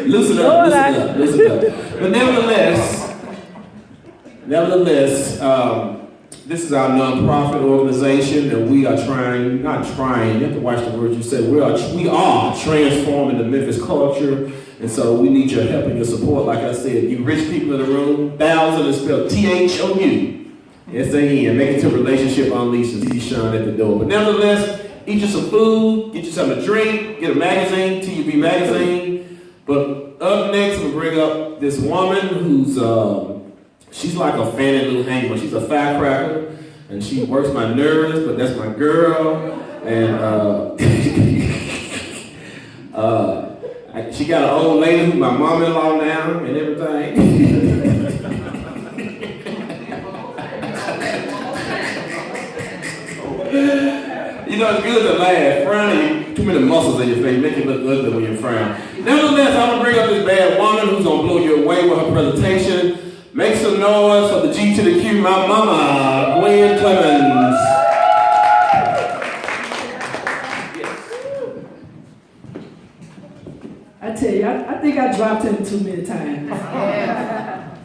Loosen up. But nevertheless, this is our nonprofit organization, and we are trying, not trying, you have to watch the words you say, we are transforming the Memphis culture, and so we need your help and your support. Like I said, you rich people in the room, Thousand is spelled Thou, S-A-N, make it to Relationship Unleashed, and see Sean at the door. But nevertheless, eat you some food, get you something to drink, get a magazine, TUB magazine. But up next, we'll bring up this woman who's, she's like a fanny little hanger. She's a firecracker, and she works my nerves, but that's my girl. And she got an old lady who's my mom-in-law now and everything. You know, it's good to laugh. Frowning, too many muscles in your face, make you look ugly when you frown. Nevertheless, I'm gonna bring up this bad woman who's gonna blow you away with her presentation. Make some noise for the G to the Q, my mama, Gwen Clemons. I tell you, I think I dropped him too many times.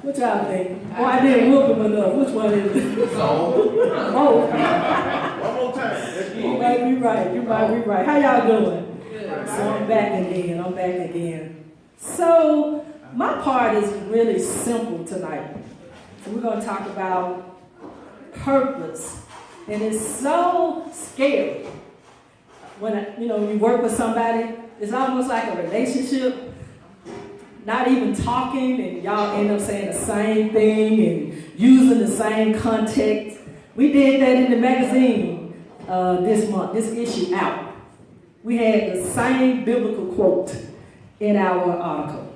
What y'all think? Oh, I didn't whoop him enough. Which one is it? Oh. One more time. You might be right. You might be right. How y'all doing? Good. So I'm back again. So my part is really simple tonight. So we're going to talk about purpose. And it's so scary. When you work with somebody, it's almost like a relationship. Not even talking, and y'all end up saying the same thing and using the same context. We did that in the magazine this month, this issue out. We had the same biblical quote in our article.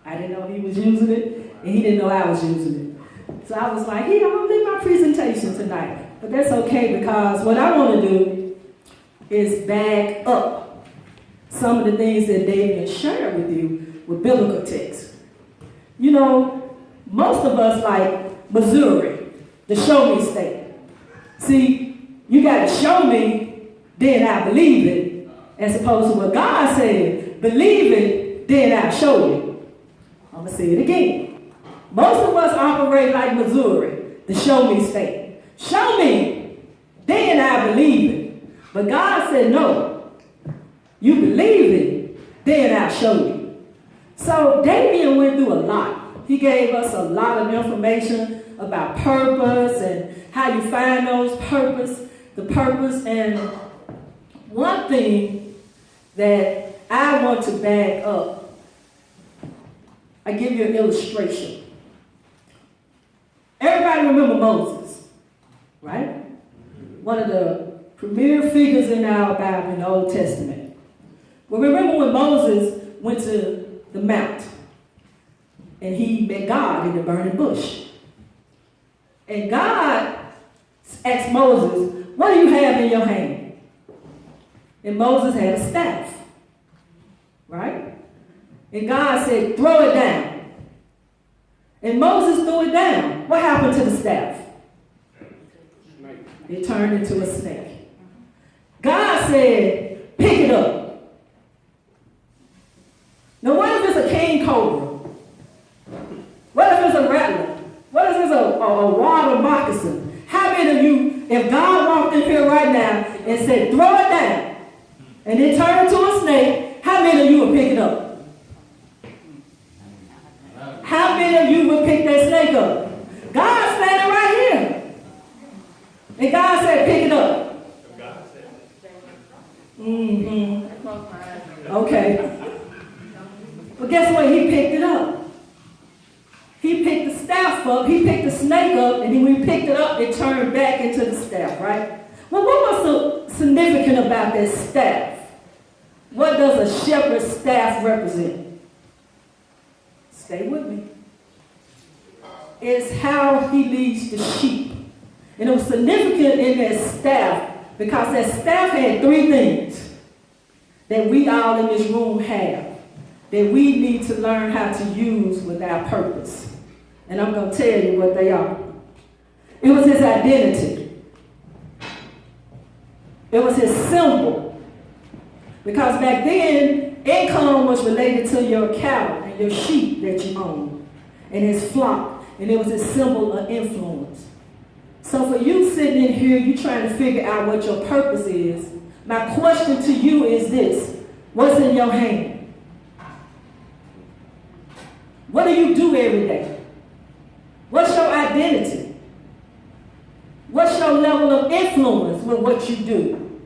I didn't know he was using it, and he didn't know I was using it. So I was like, I'm gonna do my presentation tonight. But that's okay, because what I want to do is back up some of the things that David shared with you with biblical text. You know, most of us like Missouri, the show me state. See, you got to show me, then I believe it, as opposed to what God said, believe it, then I show you. I'm going to say it again. Most of us operate like Missouri, the show me state. Show me, then I believe it. But God said, no, you believe it, then I show you. So Damien went through a lot. He gave us a lot of information about purpose and how you find the purpose. And one thing that I want to back up, I give you an illustration. Everybody remember Moses, right? One of the premier figures in our Bible in the Old Testament. Well, remember when Moses went to the mount, and he met God in the burning bush. And God asked Moses, what do you have in your hand? And Moses had a staff, right? And God said, throw it down. And Moses threw it down. What happened to the staff? It turned into a snake. God said, pick it up. Now, what if it's a king cobra? What if it's a rattler? What if it's a water moccasin? How many of you, if God walked in here right now and said, throw it down, and it turned into a snake, how many of you would pick it up? How many of you would pick that snake up? God's standing right here. And God said, pick it up. Okay. But guess what? He picked it up. He picked the staff up. He picked the snake up. And then when he picked it up, it turned back into the staff, right? Well, what was so significant about that staff? What does a shepherd's staff represent? Stay with me. It's how he leads the sheep. And it was significant in that staff because that staff had three things that we all in this room have that we need to learn how to use with our purpose. And I'm going to tell you what they are. It was his identity. It was his symbol. Because back then, Income was related to your cattle and your sheep that you own, and his flock, and it was a symbol of influence. So for you sitting in here, you trying to figure out what your purpose is, my question to you is this: what's in your hand? What do you do every day? What's your identity? What's your level of influence with what you do?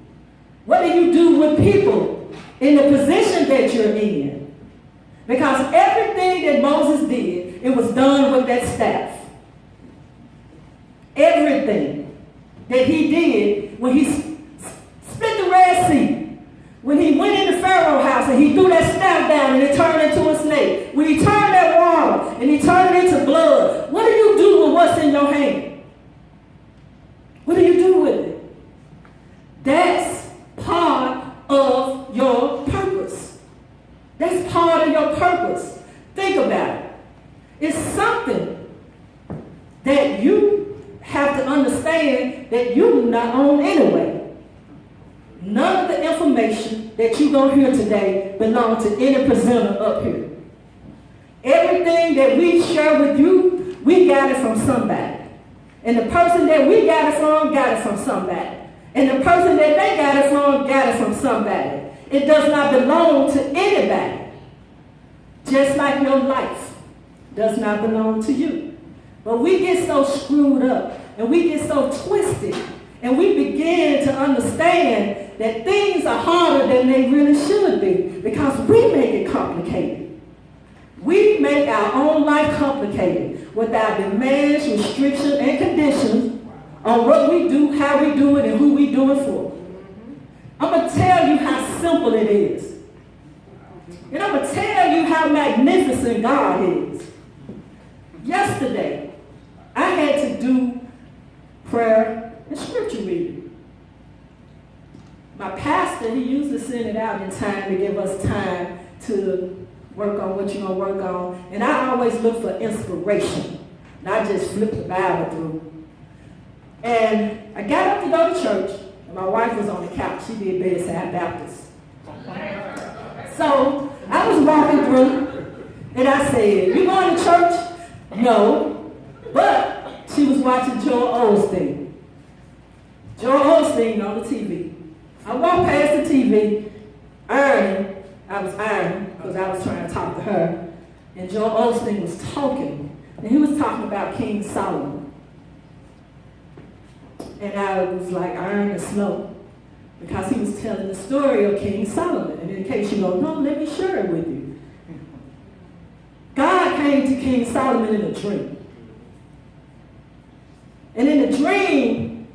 What do you do with people in the position that you're in? Because everything that Moses did, it was done with that staff. Everything that he did when he split the Red Sea, when he went into Pharaoh's house and he threw that staff down and it turned into a snake, when he turned that water and he turned it into blood, what do you do with what's in your hand? What do you do with it? That's part of your purpose. That's part of your purpose. Think about it. It's something that you have to understand that you do not own anyway. None of the information that you're going to hear today belongs to any presenter up here. Everything that we share with you, we got it from somebody. And the person that we got it from somebody. And the person that they got it from somebody. It does not belong to anybody. Just like your life does not belong to you. But we get so screwed up and we get so twisted and we begin to understand that things are harder than they really should be because we make it complicated. We make our own life complicated with our demands, restrictions, and conditions on what we do, how we do it, and who we do it for. I'm going to tell you how simple it is. And I'm going to tell you how magnificent God is. Yesterday, I had to do prayer and scripture reading. My pastor, he usually send it out in time to give us time to work on what you're going to work on. And I always look for inspiration, not just flip the Bible through. And I got up to go to church, and my wife was on the couch. She did bedside Baptist. So I was walking through, and I said, "You going to church?" "No." But she was watching Joel Osteen. Joel Osteen on the TV. I walked past the TV, ironing. I was ironing because I was trying to talk to her. And Joel Osteen was talking. And he was talking about King Solomon. And I was like ironing slow because he was telling the story of King Solomon. And in case you don't know, let me share it with you. God came to King Solomon in a dream. And in the dream,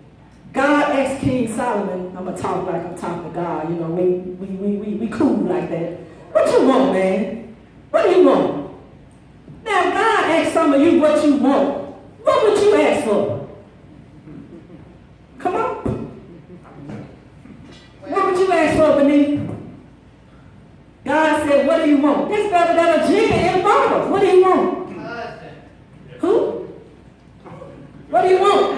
God asked King Solomon, I'm going to talk like I'm talking to God, you know, we cool like that. "What you want, man? What do you want?" Now, God asked some of you what you want. What would you ask for? Come on. What would you ask for, Benita? God said, "What do you want?" That's better than a genie in a bottle. What do you want? Who? What do you want?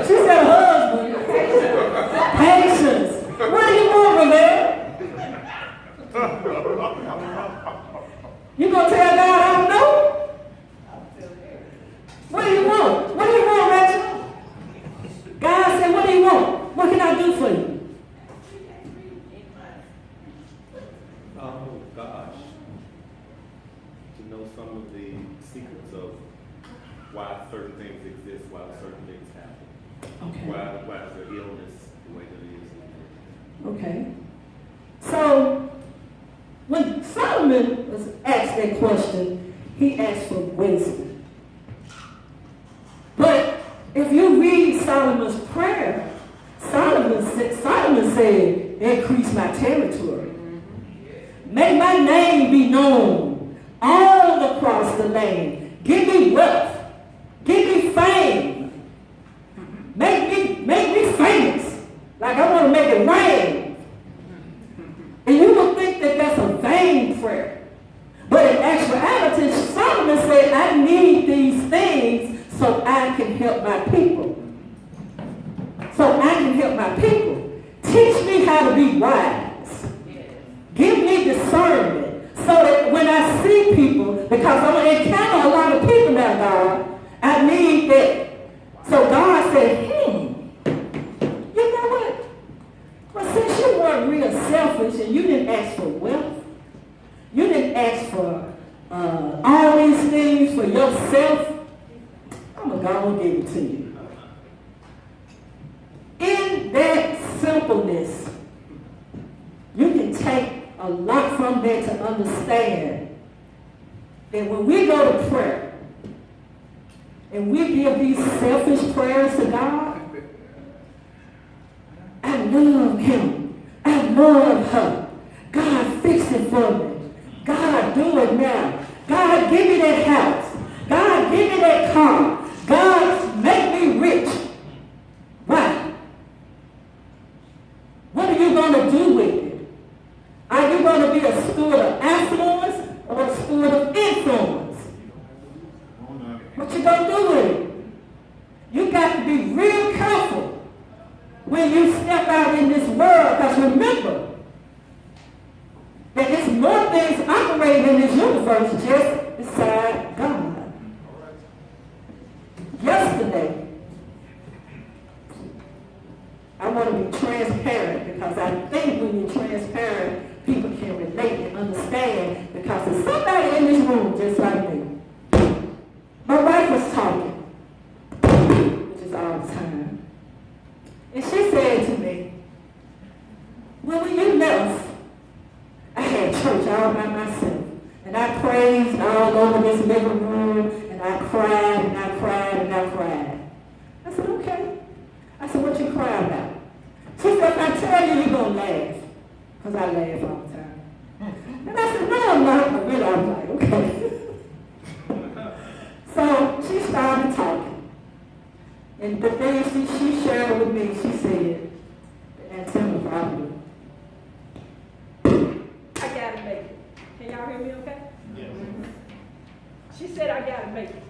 She said husband. Patience. What do you want, Rebecca? You gonna tell God I don't know? What do you want? What do you want, Rachel? God said, "What do you want? What can I do for you?" Oh gosh. To know some of the secrets of why certain things exist, why certain things happen. Okay. Why is the illness the way that it is? Okay. So, when Solomon was asked that question, he asked for wisdom. But if you read Solomon's prayer, Solomon said, "Increase my territory. Make my name be known all across the land. Give me wealth. Give me fame. Make me famous. Like I want to make it rain." And you will think that that's a vain prayer. But in actuality, Solomon said, "I need these things so I can help my people. So I can help my people. Teach me how to be wise. Give discernment. So that when I see people, because I'm going to encounter a lot of people now, God, I need that. So God said, you know what? Well, since you weren't real selfish and you didn't ask for wealth, you didn't ask for all these things for yourself, I'm going to go and give it to you. In that simpleness, you can take a lot from that to understand that when we go to prayer and we give these selfish prayers to God, I love him. I love her. God, fix it for me. God, do it now. God, give me that house. God, give me that car. God, make me rich. Why? What are you going to do with it? Are you going to be a steward of affluence or a steward of influence? What you going to do with it? You got to be real careful when you step out in this world, because remember that there's more things operating in this universe just beside God. Yesterday, I want to be transparent because I think when you're transparent, people can relate and understand, because there's somebody in this room just like me. My wife was talking, which is all the time. And she said to me, well, when you left, I had church all by myself. And I praised all over this living room, and I cried, and I cried, and I cried. I said, okay. I said, what you crying about? She said, if I tell you, you're going to laugh. Because I laugh all the time. And I said, no, I'm not. But really, I'm like, okay. So she started talking. And the things she shared with me, she said, and tell me probably, I got to make it. Can y'all hear me okay? Yes. She said, I got to make it.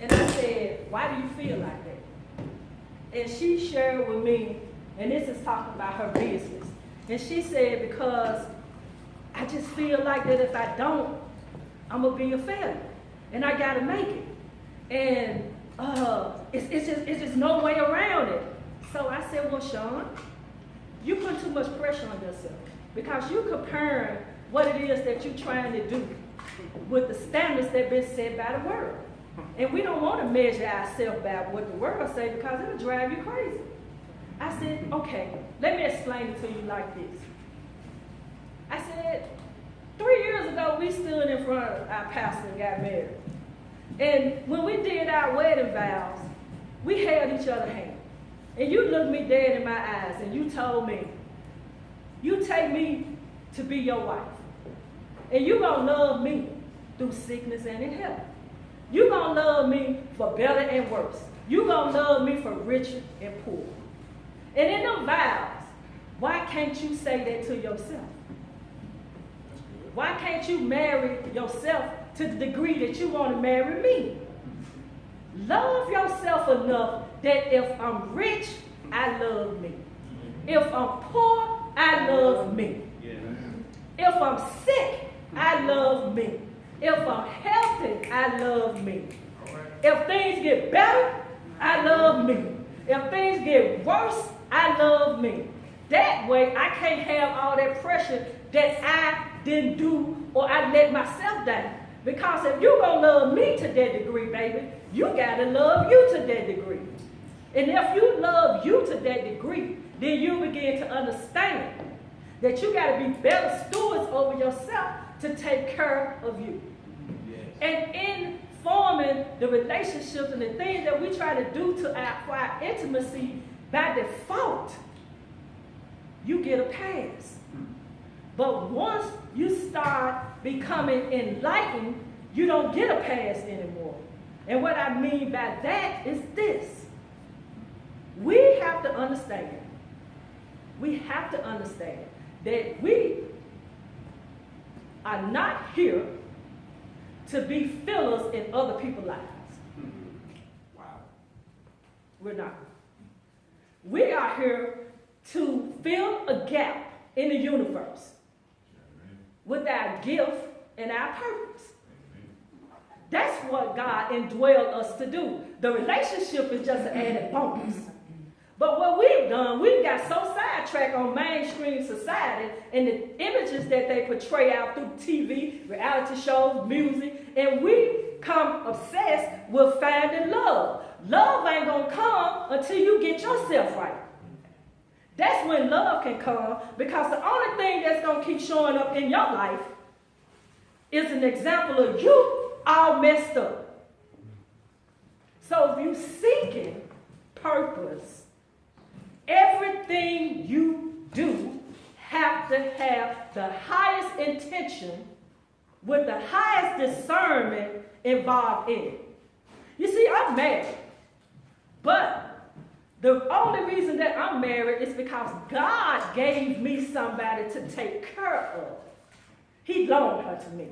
And I said, why do you feel like that? And she shared with me, and this is talking about her business. And she said, because I just feel like that if I don't, I'm going to be a failure. And I got to make it. And it's just no way around it. So I said, well, Sean, you put too much pressure on yourself. Because you comparing what it is that you're trying to do with the standards that have been set by the world. And we don't want to measure ourselves by what the world says, because it'll drive you crazy. I said, okay, let me explain it to you like this. I said, 3 years ago, we stood in front of our pastor and got married. And when we did our wedding vows, we held each other's hand. And you looked me dead in my eyes and you told me, you take me to be your wife. And you're going to love me through sickness and in health. You're going to love me for better and worse. You're going to love me for rich and poor. And in them vows, why can't you say that to yourself? Why can't you marry yourself to the degree that you want to marry me? Love yourself enough that if I'm rich, I love me. If I'm poor, I love me. If I'm sick, I love me. If I'm healthy, I love me. If things get better, I love me. If things get worse, I love me. That way, I can't have all that pressure that I didn't do or I let myself down. Because if you're going to love me to that degree, baby, you got to love you to that degree. And if you love you to that degree, then you begin to understand that you got to be better stewards over yourself to take care of you. Yes. And in forming the relationships and the things that we try to do for our intimacy, by default, you get a pass. But once you start becoming enlightened, you don't get a pass anymore. And what I mean by that is this. We have to understand that we are not here to be fillers in other people's lives. Wow. We're not. We are here to fill a gap in the universe. with our gift and our purpose. That's what God indwelled us to do. The relationship is just an added bonus. But what we've done, we've got so sidetracked on mainstream society and the images that they portray out through TV, reality shows, music, and we come obsessed with finding love. Love ain't gonna come until you get yourself right. That's when love can come, because the only thing that's gonna keep showing up in your life is an example of you all messed up. So if you seeking purpose, everything you do have to have the highest intention with the highest discernment involved in it. You see, I'm married, but the only reason that I'm married is because God gave me somebody to take care of. He loaned her to me.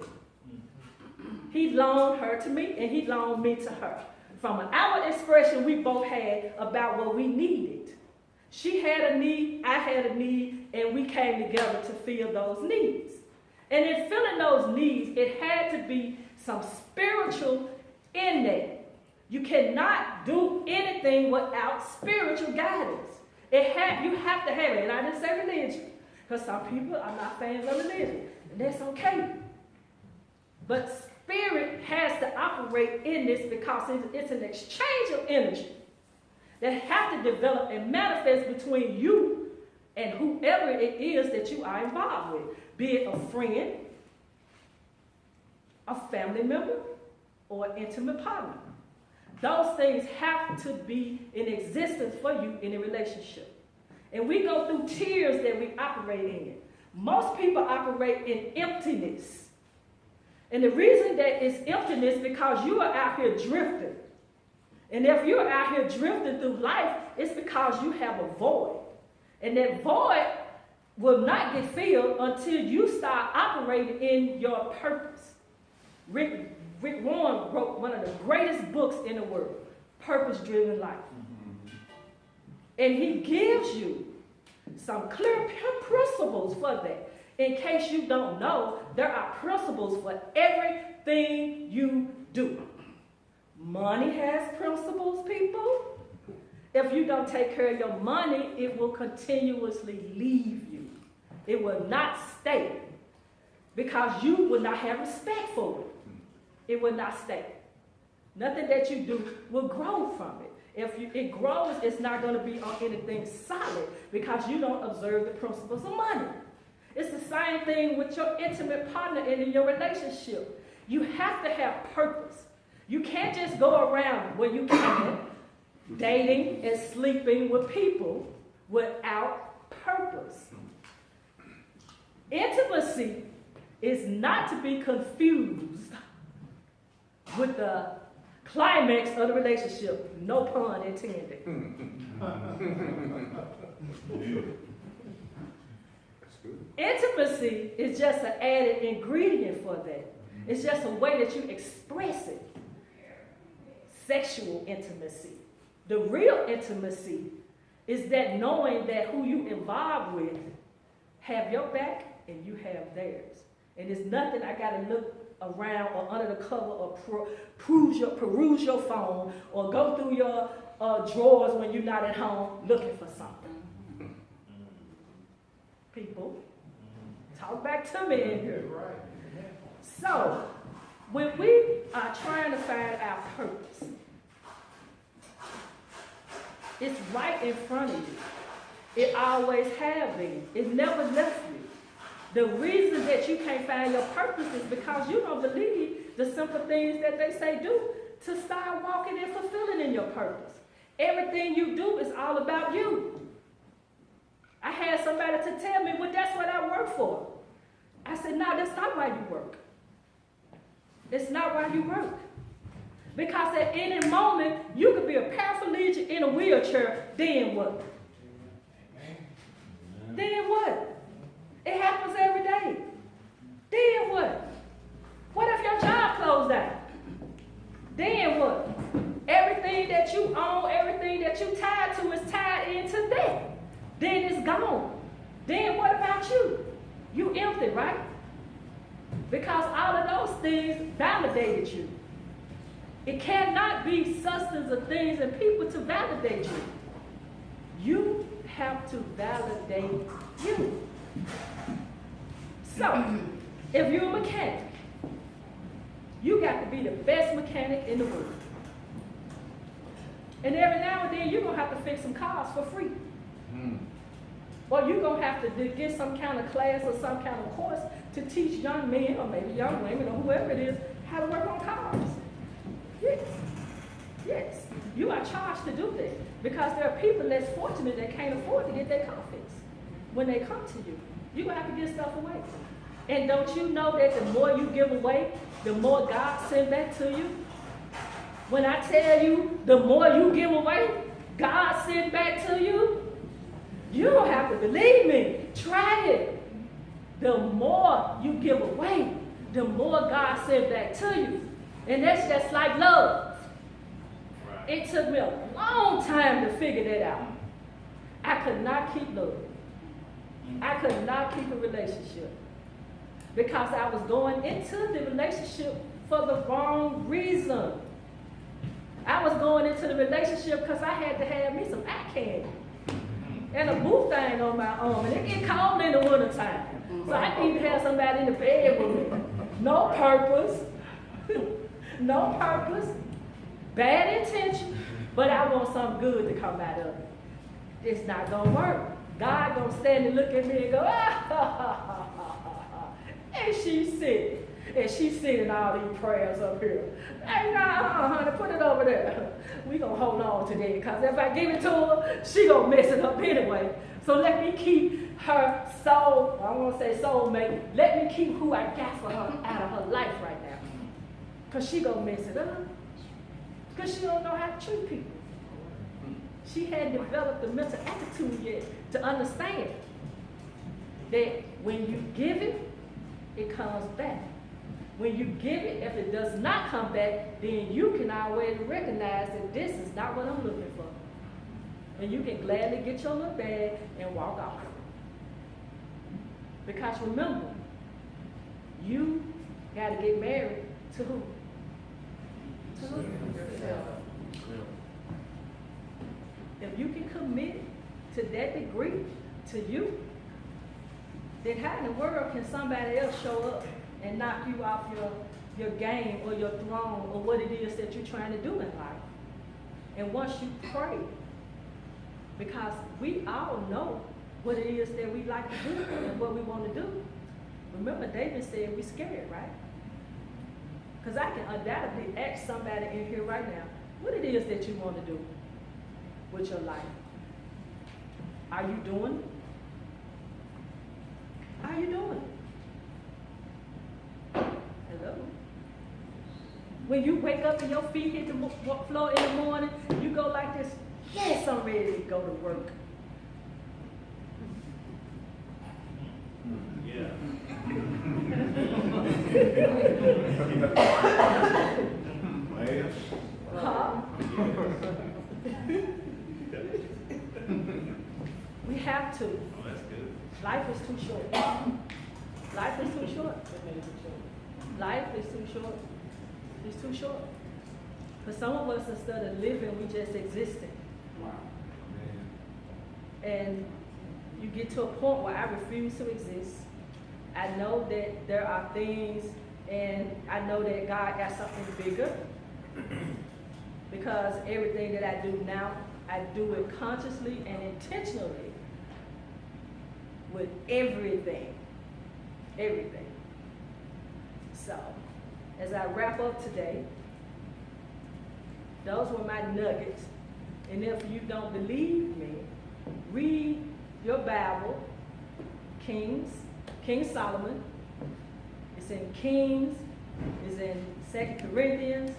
He loaned her to me, and he loaned me to her. From an outward expression we both had about what we needed. She had a need, I had a need, and we came together to fill those needs. And in filling those needs, it had to be some spiritual in there. You cannot do anything without spiritual guidance. You have to have it. And I didn't say religion, because some people are not fans of religion, and that's okay. But spirit has to operate in this, because it's an exchange of energy that have to develop and manifest between you and whoever it is that you are involved with, be it a friend, a family member, or an intimate partner. Those things have to be in existence for you in a relationship. And we go through tiers that we operate in. Most people operate in emptiness. And the reason that it's emptiness is because you are out here drifting. And if you're out here drifting through life, it's because you have a void. And that void will not get filled until you start operating in your purpose. Rick Warren wrote one of the greatest books in the world, Purpose-Driven Life. And he gives you some clear principles for that. In case you don't know, there are principles for everything you do. Money has principles, people. If you don't take care of your money, it will continuously leave you. It will not stay, because you will not have respect for it. It will not stay. Nothing that you do will grow from it. If it grows, it's not going to be on anything solid, because you don't observe the principles of money. It's the same thing with your intimate partner and in your relationship. You have to have purpose. You can't just go around where you can, dating and sleeping with people without purpose. Intimacy is not to be confused with the climax of the relationship. No pun intended. Intimacy is just an added ingredient for that. It's just a way that you express it. Sexual intimacy. The real intimacy is that knowing that who you involved with have your back and you have theirs. And it's nothing I got to look around or under the cover or peruse your phone or go through your drawers when you're not at home looking for something. People, talk back to me in here. So, when we are trying to find our purpose, it's right in front of you. It always has been. It never left you. The reason that you can't find your purpose is because you don't believe the simple things that they say do to start walking and fulfilling in your purpose. Everything you do is all about you. I had somebody to tell me, well, that's what I work for. I said, no, that's not why you work. It's not why you work. Because at any moment, you could be a paraplegic in a wheelchair, then what? Then what? It happens every day. Then what? What if your job closed down? Then what? Everything that you own, everything that you tied to is tied into that. Then it's gone. Then what about you? You empty, right? Because all of those things validated you. It cannot be substance of things and people to validate you. You have to validate you. So, if you're a mechanic, you got to be the best mechanic in the world. And every now and then, you're going to have to fix some cars for free. Or you're going to have to get some kind of class or some kind of course to teach young men or maybe young women or whoever it is how to work on cars. Yes. Yes. You are charged to do that because there are people less fortunate that can't afford to get their car fixed. When they come to you, you're going to have to give stuff away. And don't you know that the more you give away, the more God sends back to you? When I tell you the more you give away, God sends back to you, you don't have to believe me. Try it. The more you give away, the more God sends back to you. And that's just like love. Right. It took me a long time to figure that out. I could not keep love. I could not keep a relationship. Because I was going into the relationship for the wrong reason. I was going into the relationship because I had to have me some eye candy. And a boo thing on my arm. And it get cold in the wintertime. So I need to have somebody in the bed with me. No purpose. No purpose. Bad intention. But I want something good to come out of it. It's not going to work. God going to stand and look at me and go, and she's sitting. And she's singing all these prayers up here. Hey, honey, put it over there. We gonna hold on to that, because if I give it to her, she gonna mess it up anyway. So let me keep her soul, I won't say soulmate, let me keep who I got for her out of her life right now. Because she gonna mess it up. Because she don't know how to treat people. She hadn't developed the mental attitude yet to understand that when you give it, it comes back. When you give it, if it does not come back, then you can always recognize that this is not what I'm looking for. And you can gladly get your little bag and walk off. Because remember, you got to get married to who? To who? Yourself. If you can commit to that degree to you, then how in the world can somebody else show up and knock you off your game or your throne or what it is that you're trying to do in life? And once you pray, because we all know what it is that we like to do and what we want to do. Remember, David said we're scared, right? Because I can undoubtedly ask somebody in here right now, what it is that you want to do with your life. Are you doing it? Are you doing it? Hello? When you wake up and your feet hit the floor in the morning, you go like this, yes, I'm ready to go to work. Yeah. Huh? We have to. Oh, that's good. Life is too short. Life is too short. Life is too short. It's too short. For some of us, instead of living, we just existing. Wow. And you get to a point where I refuse to exist. I know that there are things, and I know that God got something bigger. Because everything that I do now, I do it consciously and intentionally with everything. Everything. So, as I wrap up today, those were my nuggets. And if you don't believe me, read your Bible, King Solomon. It's in Kings, it's in 2 Corinthians,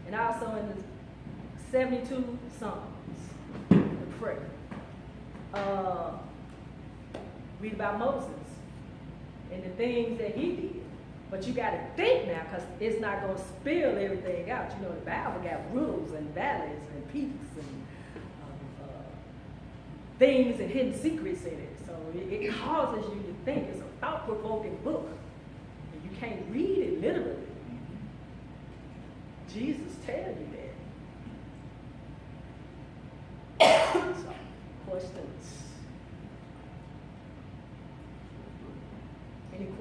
and also in the 72 Psalms, the prayer. Read about Moses and the things that he did. But you got to think now, because it's not going to spill everything out. You know, the Bible got rules and valleys and peaks and things and hidden secrets in it. So it causes you to think. It's a thought-provoking book. And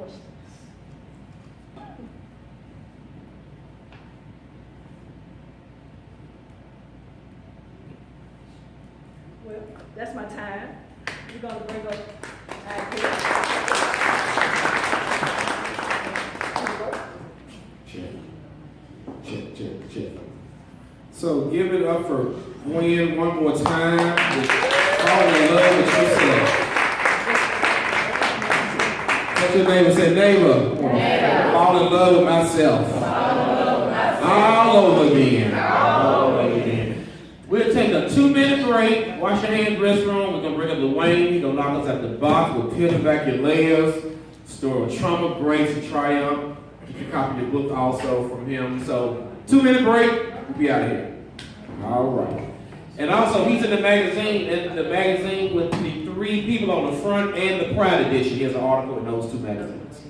questions. Well, that's my time. We're gonna bring up our kids. Check. So give it up for Gwen one more time. Fall in love with yourself. What's your neighbor say? Neighbor. Fall in love with myself. All over again. We'll take a 2-minute break. Wash your hands, restroom. We're gonna bring up Dwayne. He's gonna knock us out the box. We'll peel back your layers. Story of trauma, grace, and triumph. You can copy your book also from him. So 2-minute break. We'll be out of here. All right. And also, he's in the magazine with the 3 people on the front and the Pride edition. He has an article in those 2 magazines.